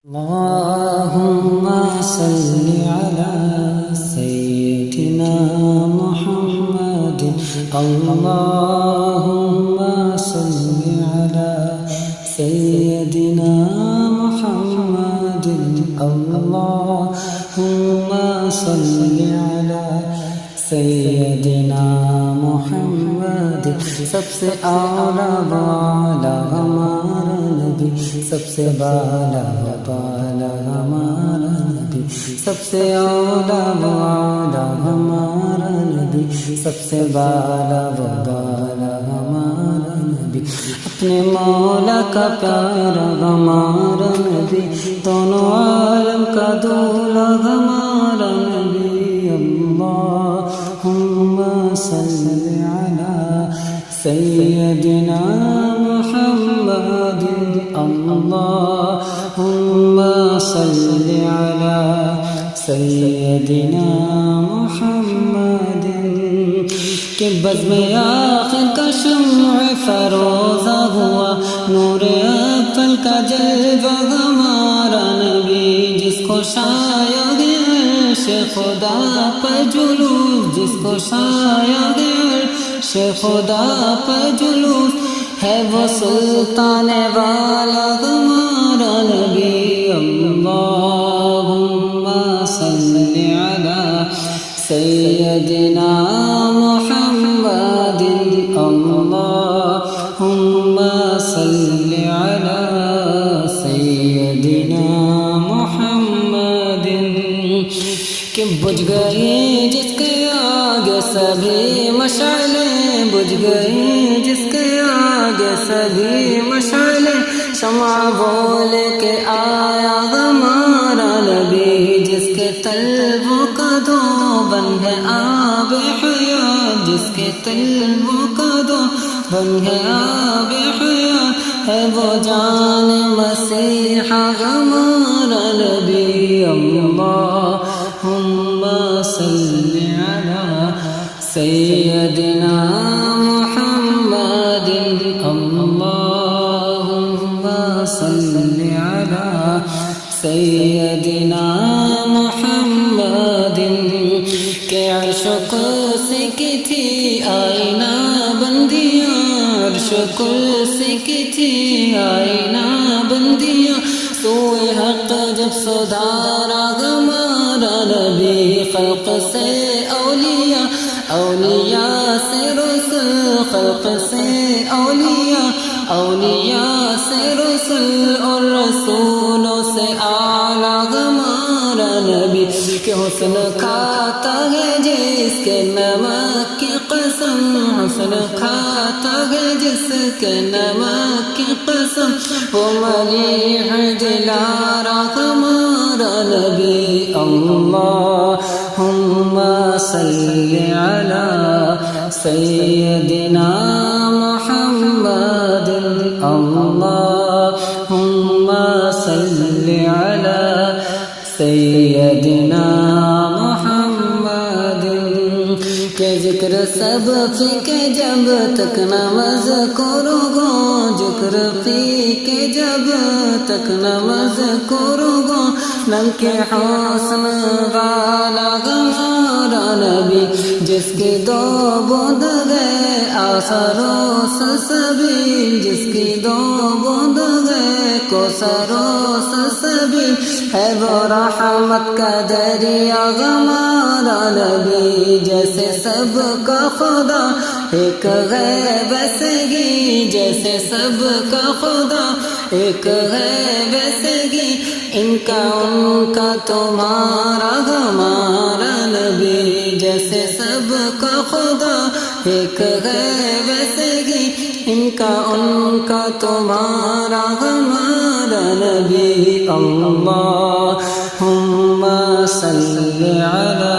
اللهم صل على سيدنا محمد اللهم صل على سيدنا محمد اللهم صل على سیدنا محمد سب سے اعلیٰ والا ہمارا نبی سب سے بالا والا ہمارا نبی سب سے اعلیٰ والا ہمارا نبی سب سے بالا والا ہمارا نبی اپنے مولا کا پیارا ہمارا نبی دونوں عالم کا دولا ہمارا نبی اللهم صل على سيدنا محمد اللهم صل على سيدنا محمد کہ بزم آخر کا شمع فروزہ ہوا نور اول کا جلوہ ہمارا نبی جس کو شاید عرش خدا پر جلوس جس کو شاید عرش خدا پر جلوس ہے وہ سلطان والا ہمارا نبی اللہم صل علی سیدنا محمد اللہم صل علی سیدنا محمد کہ بجھ گئی جس کے آگے سبھی مشعلیں بجھ گئی جس کے آگے سبھی مشعلیں شمع بول کے آیا ہمارا نبی جس کے طلبوں کا دو بن ہے آب حیات جس کے طلبوں کا دو بن ہے آب حیات ہے وہ جان مسیحا ہمارا نبی اللہم صل علی سیدنا محمد اللہم صل علی سیدنا محمد کہ عرش و کرسی کی تھی آئینہ بندیاں عرش و کرسی کی تھی آئینہ بندیاں سوئے حق جب صدارا ہمارا نبی خلق سے اولیاء اولیاء سے رسل خلق سے اولیاء اولیاء سے رسل اور رسولوں سے اعلیٰ ہمارا نبی کہ حسن کھاتا ہے جس کے نمک کی قسم حسن کھاتا ہے جس کے نمک کی قسم وہ ملیح دلارا ہمارا نبی اللہم صل علی سیدنا محمد اللہم صل علی سیدنا محمد کہ ذکر سب فی کے جب تک نہ مذکور گو ذکر فی کے جب تک نہ مذکور گو نم کے حسن والا ہمارا نبی جس کی دو بوند گئے آثار و سلسبیل جس کی دو بوند گئے کوثر و سلسبیل ہے وہ رحمت کا دریا ہمارا نبی جیسے سب کا خدا ایک ہے ویسے گی جیسے سب کا خدا ایک ہے ویسے گی ان کا تمہارا ہمارا نبی جیسے سب کا خدا ایک ہے ویسے گی ان کا تمہارا ہمارا نبی اللہم صل علی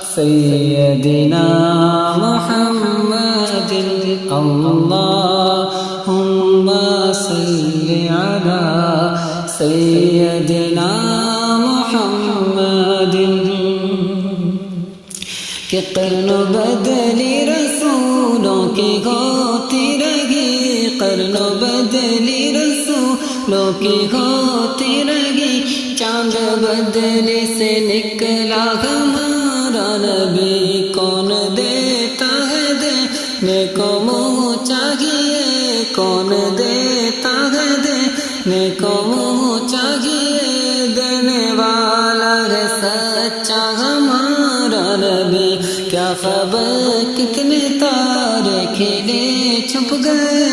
سیدنا محمد اللہم صل علی سیدنا محمد کہ قرن بدلی رسولوں کی ہوتی رہی قرن بدلی رسولوں کی ہوتی رہی چاند بدلے سے نکلا ہمارا نبی، کون دیتا ہے دینے کو منہ چاہیے، کون دیتا ہے دینے کو منہ چاہیے، دینے والا ہے سچا ہمارا نبی۔ کیا خبر کتنے تارے کھلے چھپ گئے،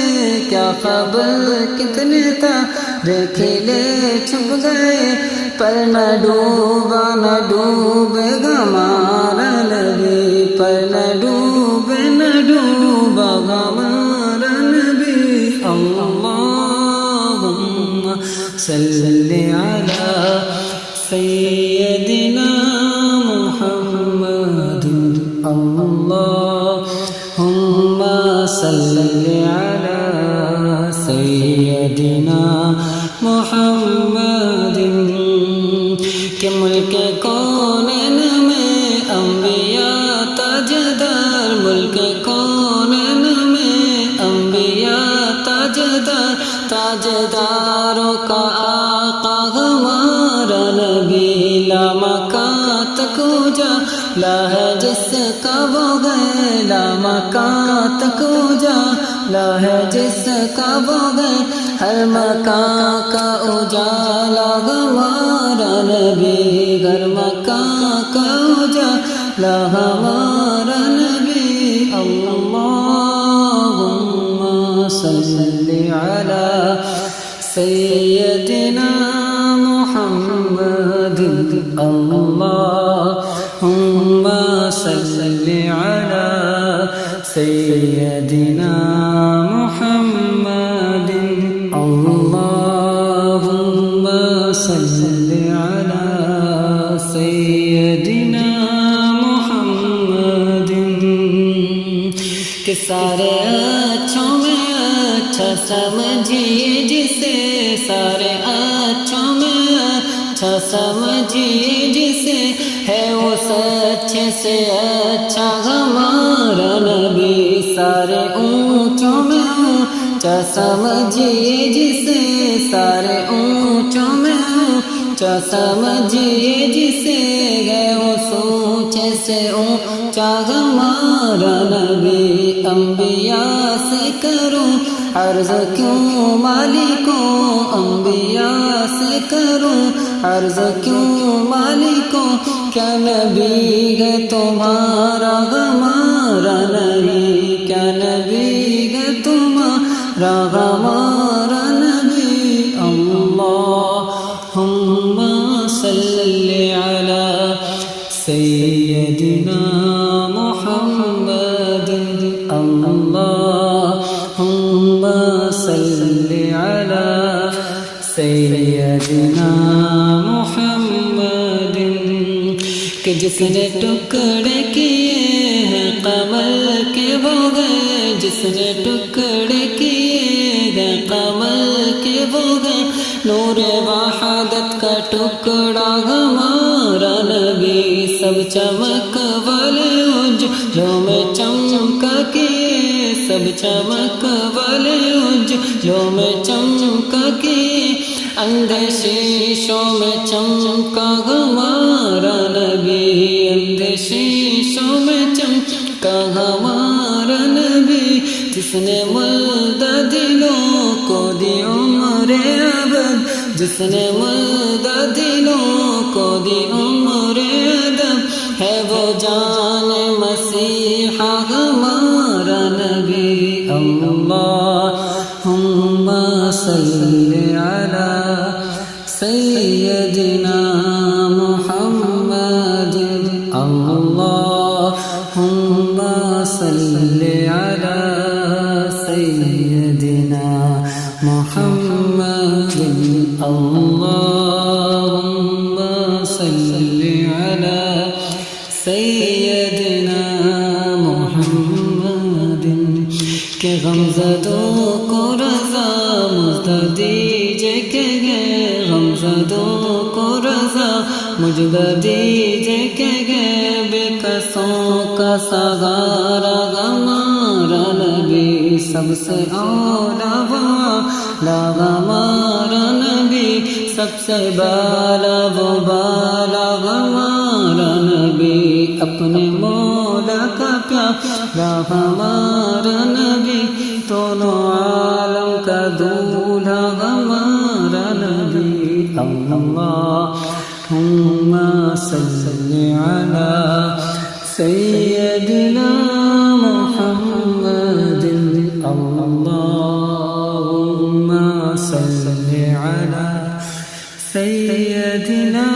کیا خبر کتنے تارے کھلے چھپ گئے، پر نہ ڈوبا نہ ڈوبے گا ہمارا نبی، پر نہ ڈوبے نہ ڈوبا گا ہمارا نبی۔ اللہم صلی علی سیدنا محمد، اللہم صلی علی سیدنا محمد۔ کہ ملک کونین میں انبیاء تاجدار، ملک کونین میں انبیاء تاجدار، تاجداروں کا آقا ہمارا نبی، لامکان تک اجالا ہے جس کا وہ گئے، لامکان تک اجالا ہے جس کا وہ گئے، ہر مکان کا اجالا ہمارا نبی، ہر مکان کا اجالا ہمارا نبی۔ اللہم صلی علی سیدنا محمد، اللہم صلی علی سیدنا محمد، اللہم صلی علی سیدنا محمد۔ کہ سارے اچھوں میں اچھا سمجھیے جسے، سارے اچھوں میں اچھا سمجھیے جسے، ہے وہ سچے سے اچھا ہمارا نبی، سارے اونچوں میں اونچا سمجھیے جسے، سارے اونچوں میں اونچا سمجھیے جسے، ہے وہ سوچے سے اونچا ہمارا نبی۔ انبیاء سے کروں عرض کیوں مالکوں، انبیاء سے کروں عرض کیوں مالکوں، کیا نبی ہے تمہارا ہمارا نبی، کیا نبی ہے تمہارا ہمارا نبی۔ اللہم صلی علی سیدنا محمد، اللہم صلی علی سیدنا محمد۔ کہ جس نے ٹکڑے کیے ہیں قمر کے وہ گئے، جس نے ٹکڑے کیے ہیں قمر کے وہ گئے، نور وحدت کا ٹکڑا ہمارا نبی، سب چمک والے اجلوں میں چمکا کیے، سب چمک والے اجلوں میں چمکا کیے، اندھے شیشوں میں چمکا ہمارا نبی، اندھے شیشوں میں چمکا ہمارا نبی، جس نے مردہ دلوں کو دی عمر ابد، جس نے مردہ دلوں کو دی عمر ادب، ہے وہ جان مسیحا ہمارا نبی۔ اللہم صلی علی سیدنا محمد، اللہم صلی علی سیدنا محمد، اللہم صلی علی سیدنا محمد۔ کہ غمزدوں کو رضا مجھ دیجے، کہ گئے غمزدوں کو رضا مجھ دیجے، کہ گئے بے کسوں کا سہارا ہمارا نبی، سب سے اولا ہمارا نبی، سب سے بالا وہ بالا ہمارا نبی، اپنے مولا کا پیارا ہمارا نبی، دونوں عالم کا دولہا ہمارا نبی۔ اللہم صلی علی سیدنا محمد، اللہم صلی علی سیدنا